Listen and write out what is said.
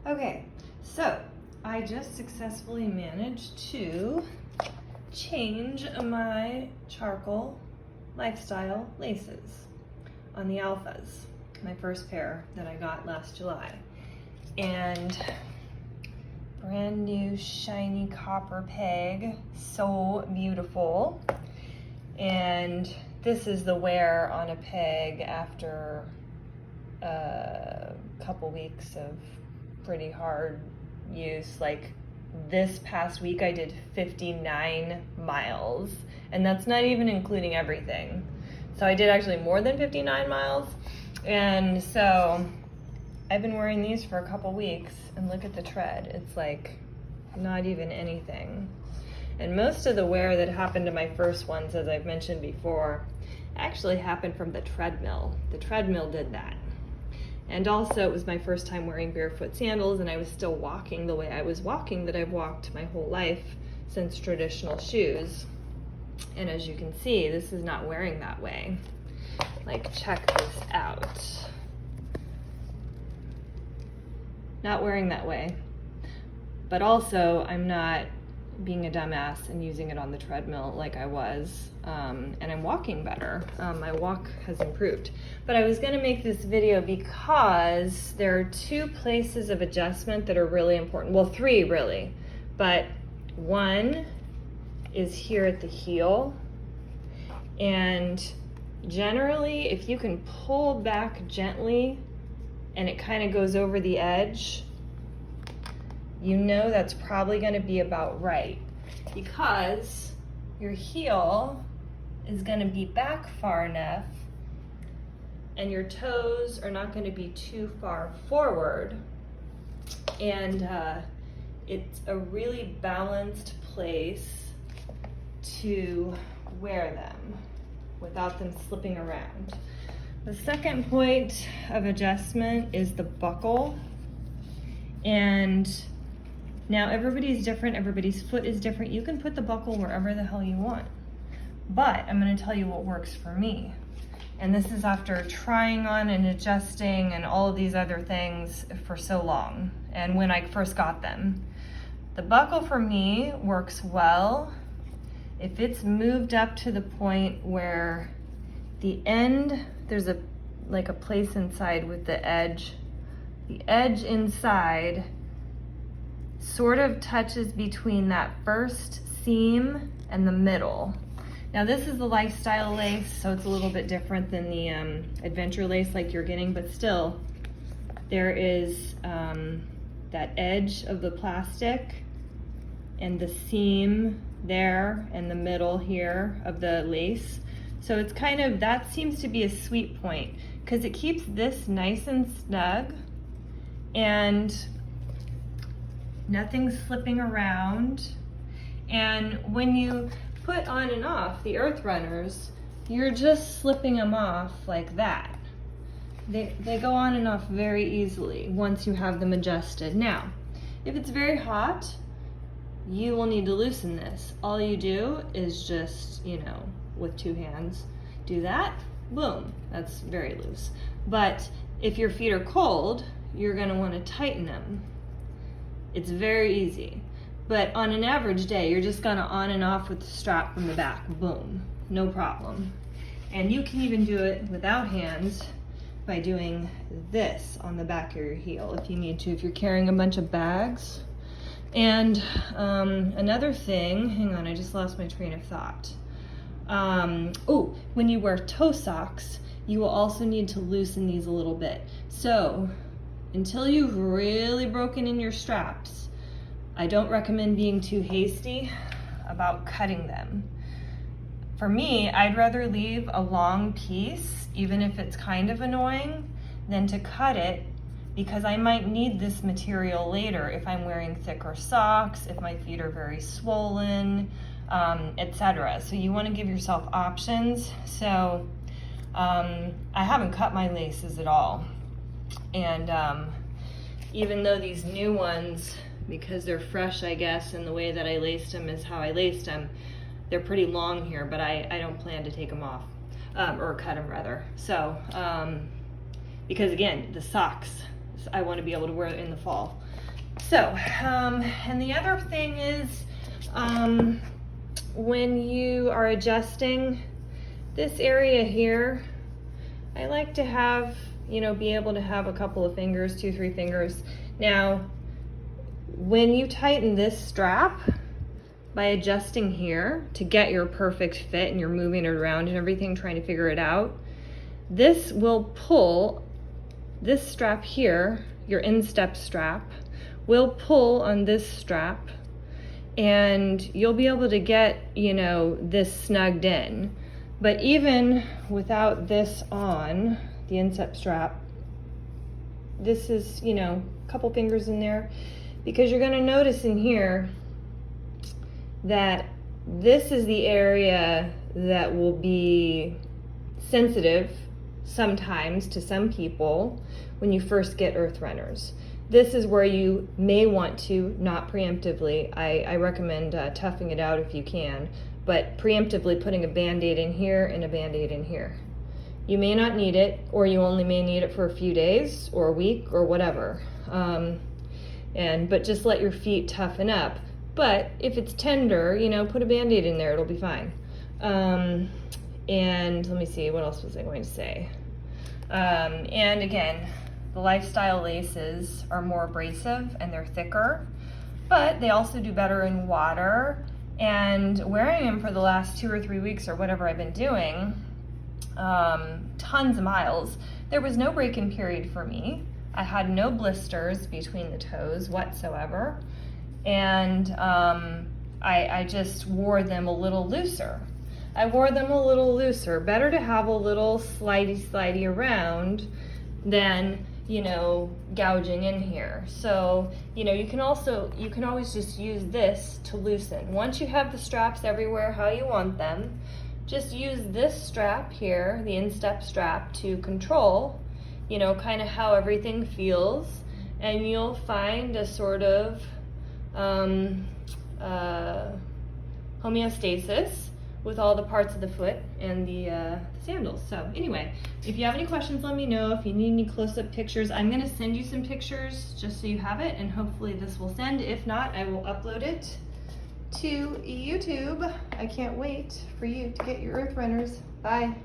Okay, so I just successfully managed to change my charcoal lifestyle laces on the Alphas, my first pair that I got last July. And brand new shiny copper peg, so beautiful. And this is the wear on a peg after a couple weeks of pretty hard use. Like this past week I did 59 miles, and that's not even including everything. So I did actually more than 59 miles. And so I've been wearing these for a couple weeks, and look at the tread. It's like not even anything. And most of the wear that happened to my first ones, as I've mentioned before, actually happened from the treadmill. The treadmill did that. And also it was my first time wearing barefoot sandals, and I was still walking the way I was walking that I've walked my whole life since traditional shoes. And as you can see, this is not wearing that way. Like, check this out. Not wearing that way. But also, I'm not being a dumbass and using it on the treadmill like I was, and I'm walking better. My walk has improved. But I was gonna make this video because there are two places of adjustment that are really important. Well, three really, but one is here at the heel. And generally, if you can pull back gently and it kind of goes over the edge, you know that's probably going to be about right, because your heel is going to be back far enough and your toes are not going to be too far forward, and it's a really balanced place to wear them without them slipping around. The second point of adjustment is the buckle. And now everybody's different, everybody's foot is different. You can put the buckle wherever the hell you want. But I'm gonna tell you what works for me. And this is after trying on and adjusting and all of these other things for so long, and when I first got them. The buckle for me works well if it's moved up to the point where the end, there's a place inside with the edge. The edge inside sort of touches between that first seam and the middle. Now this is the lifestyle lace, so it's a little bit different than the adventure lace like you're getting, but still there is that edge of the plastic and the seam there and the middle here of the lace. So it's kind of, that seems to be a sweet point because it keeps this nice and snug and nothing's slipping around. And when you put on and off the Earth Runners, you're just slipping them off like that. They go on and off very easily once you have them adjusted. Now, if it's very hot, you will need to loosen this. All you do is just, with two hands, do that, boom, that's very loose. But if your feet are cold, you're gonna wanna tighten them. It's very easy. But on an average day, you're just gonna on and off with the strap from the back, boom, no problem. And you can even do it without hands by doing this on the back of your heel if you need to, if you're carrying a bunch of bags. And another thing, hang on, I just lost my train of thought. When you wear toe socks, you will also need to loosen these a little bit. So until you've really broken in your straps, I don't recommend being too hasty about cutting them. For me, I'd rather leave a long piece, even if it's kind of annoying, than to cut it, because I might need this material later if I'm wearing thicker socks, if my feet are very swollen, etc. So you want to give yourself options. So I haven't cut my laces at all. And even though these new ones, because they're fresh, I guess, and the way that I laced them is how I laced them, they're pretty long here, but I don't plan to take them off, or cut them rather. So, because again, the socks I want to be able to wear it in the fall. So, and the other thing is, when you are adjusting this area here, I like to have, you know, be able to have a couple of fingers, 2-3 fingers. Now, when you tighten this strap, by adjusting here to get your perfect fit and you're moving it around and everything, trying to figure it out, this will pull, this strap here, your instep strap, will pull on this strap, and you'll be able to get, you know, this snugged in. But even without this on, the instep strap, this is, you know, a couple fingers in there, because you're gonna notice in here that this is the area that will be sensitive sometimes to some people when you first get earth runners. This is where you may want to, not preemptively, I recommend toughing it out if you can, but preemptively putting a Band-Aid in here and a Band-Aid in here. You may not need it, or you only may need it for a few days or a week or whatever. But just let your feet toughen up. But if it's tender, you know, put a Band-Aid in there, it'll be fine. And let me see, what else was I going to say? And again, the Lifestyle laces are more abrasive and they're thicker, but they also do better in water. And wearing them for the last 2 or 3 weeks or whatever I've been doing, tons of miles, there was no break-in period for me. I had no blisters between the toes whatsoever. And I just wore them a little looser. I wore them a little looser. Better to have a little slidey around than, you know, gouging in here. So, you know, you can always just use this to loosen. Once you have the straps everywhere how you want them, just use this strap here, the instep strap, to control, you know, kind of how everything feels, and you'll find a sort of homeostasis with all the parts of the foot and the sandals. So anyway, if you have any questions, let me know. If you need any close-up pictures, I'm going to send you some pictures just so you have it, and hopefully this will send. If not, I will upload it to YouTube. I can't wait for you to get your earth runners. Bye.